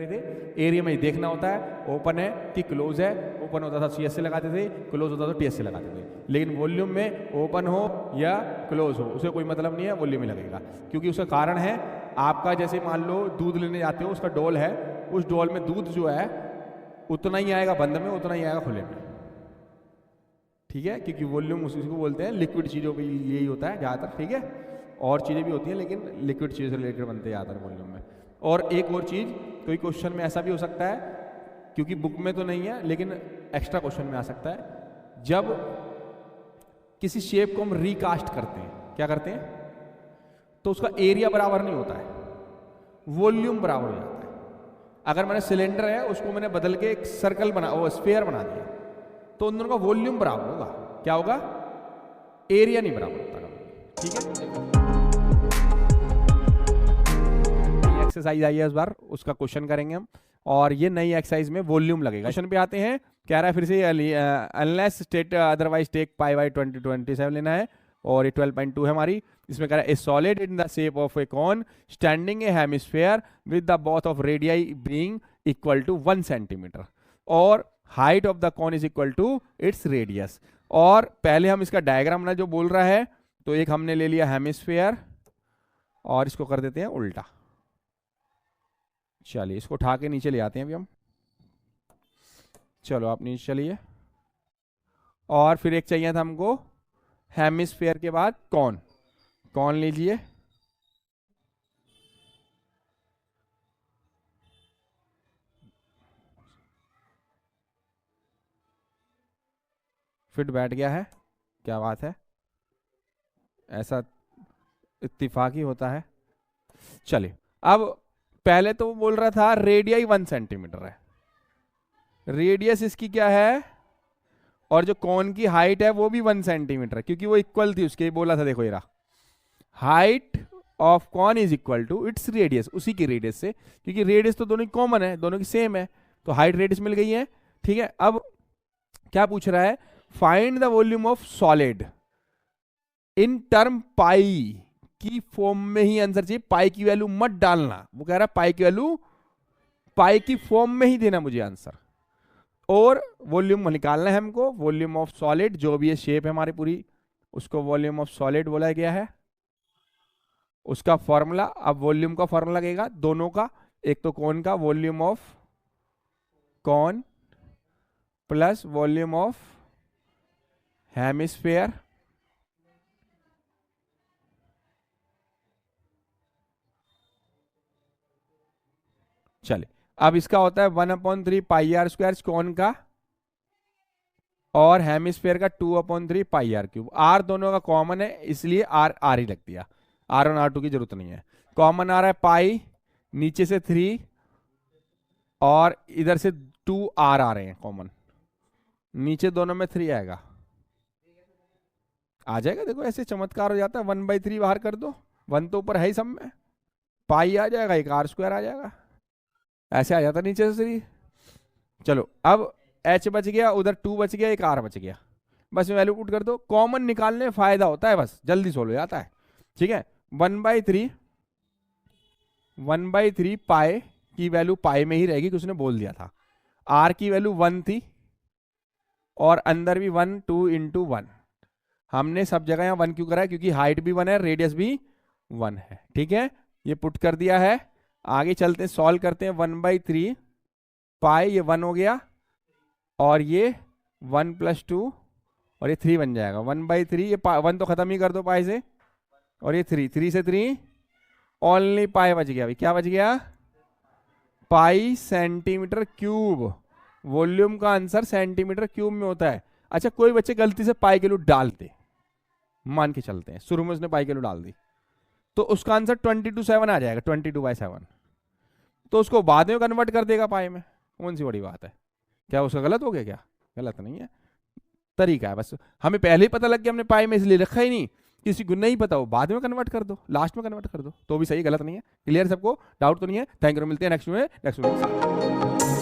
करते थे, एरिया में देखना होता है ओपन है कि क्लोज है, ओपन होता था CS से लगाते थे, क्लोज होता था TS से लगाते थे। लेकिन वॉल्यूम में ओपन हो या क्लोज हो उसे कोई मतलब नहीं है, वॉल्यूम ही लगेगा। क्योंकि उसका कारण है, आपका जैसे मान लो दूध लेने जाते हो, उसका डोल है, उस डोल में दूध जो है उतना ही आएगा बंद में, उतना ही आएगा खुले में, ठीक है। क्योंकि वॉल्यूम उसी को बोलते हैं, लिक्विड चीज़ों पर यही होता है ज़्यादातर, ठीक है। और चीज़ें भी होती हैं लेकिन लिक्विड चीज़ से रिलेटेड बनते हैं ज़्यादातर वॉल्यूम में। और एक और चीज़, कोई क्वेश्चन में ऐसा भी हो सकता है, क्योंकि बुक में तो नहीं है लेकिन एक्स्ट्रा क्वेश्चन में आ सकता है, जब किसी शेप को हम रिकास्ट करते हैं, क्या करते हैं, तो उसका एरिया बराबर नहीं होता है, वॉल्यूम बराबर हो जाता है। अगर मैंने सिलेंडर है उसको मैंने बदल के एक सर्कल वो स्फीयर बना दिया, तो उन दोनों का वॉल्यूम बराबर होगा, क्या होगा, एरिया नहीं बराबर होता, ठीक है। एक्सरसाइज आई है इस बार, उसका क्वेश्चन करेंगे हम, और ये नई एक्सरसाइज में वॉल्यूम लगेगा। क्वेश्चन पे आते हैं, कह रहा है फिर से unless state otherwise take pi by 2027 लेना है, और ये 12.2 है हमारी। इसमें कह रहा है a solid in the shape of a cone standing a hemisphere with the both of radii being equal to 1 centimetre और height of the cone is equal to its radius. और पहले हम इसका डायग्राम ना जो बोल रहा है, तो एक हमने ले लिया हेमिस्फीयर और इसको कर देते हैं उल्टा। चलिए इसको उठा के नीचे ले आते हैं अभी हम, चलो आप नीचे चलिए। और फिर एक चाहिए था हमको हेमिस्फीयर के बाद कॉन, कॉन लीजिए, फिट बैठ गया है, क्या बात है, ऐसा इत्तिफाकी होता है। चलिए अब पहले तो वो बोल रहा था रेडियाई 1 सेंटीमीटर है, रेडियस इसकी क्या है, और जो कॉन की हाइट है वो भी 1 सेंटीमीटर है, क्योंकि वो इक्वल थी उसके, बोला था, देखो ये रहा, height of cone is equal to its radius, उसी की रेडियस से, क्योंकि रेडियस तो दोनों की कॉमन है, दोनों की सेम है, तो हाइट रेडियस मिल गई है, ठीक है। अब क्या पूछ रहा है, find the volume of solid in term pi की फॉर्म में ही आंसर चाहिए, पाई की वैल्यू मत डालना, वो कह रहा है पाई की वैल्यू पाई की फॉर्म में ही देना मुझे आंसर, और वॉल्यूम निकालना है हमको, वॉल्यूम ऑफ सॉलिड जो भी ये शेप है हमारी पूरी, उसको वॉल्यूम ऑफ सॉलिड बोला गया है। उसका फॉर्मूला, अब वॉल्यूम का फॉर्मूला लगेगा दोनों का, एक तो कॉन का volume of cone plus volume of hemisphere चले। अब इसका होता है 1/3 पाई आर स्क्वायर कॉन का, और हेमिस्फीयर का 2/3 पाई आर क्यूब। आर दोनों का कॉमन है इसलिए आर आर ही लग दिया, R1 R2 की जरूरत नहीं है। कॉमन आ रहा है पाई, नीचे से 3 और इधर से 2 आर आ रहे हैं कॉमन, नीचे दोनों में 3 आएगा, आ जाएगा। देखो ऐसे चमत्कार हो जाता है, 1/3 बाहर कर दो, 1 तो ऊपर है ही सब में, पाई आ जाएगा, एक आर स्क्वायर आ जाएगा, ऐसे आ जाता नीचे से 3। चलो अब H बच गया, उधर 2 बच गया, एक R बच गया, बस वैल्यू पुट कर दो। कॉमन निकालने में फायदा होता है, बस जल्दी सोल्व हो जाता है, ठीक है। 1/3 पाई की वैल्यू पाई में ही रहेगी, कि उसने बोल दिया था। R की वैल्यू 1 थी और अंदर भी 1, 2 × 1, हमने सब जगह यहाँ 1 क्यों करा है, क्योंकि हाइट भी 1 है, रेडियस भी 1 है, ठीक है। ये पुट कर दिया है, आगे चलते हैं, सॉल्व करते हैं। 1/3 पाई, ये 1 हो गया, और ये 1 + 2 और ये 3 बन जाएगा। 1/3, ये 1 तो खत्म ही कर दो पाई से, और ये 3 से 3 ओनली पाई बच गया। अभी क्या बच गया, पाई सेंटीमीटर क्यूब। वॉल्यूम का आंसर सेंटीमीटर क्यूब में होता है। अच्छा कोई बच्चे गलती से पाई के वैल्यू डालते, मान के चलते हैं शुरू में उसने पाई के वैल्यू डाल दी, तो उसका आंसर 22/7 आ जाएगा, 22/7, तो उसको बाद में कन्वर्ट कर देगा पाई में, कौन सी बड़ी बात है, क्या उसका गलत हो गया, क्या गलत नहीं है, तरीका है। बस हमें पहले ही पता लग गया, हमने पाई में इसलिए रखा ही नहीं, किसी को नहीं पता हो बाद में कन्वर्ट कर दो, लास्ट में कन्वर्ट कर दो, तो भी सही, गलत नहीं है। क्लियर सबको, डाउट तो नहीं है। थैंक यू, मिलते हैं नेक्स्ट में।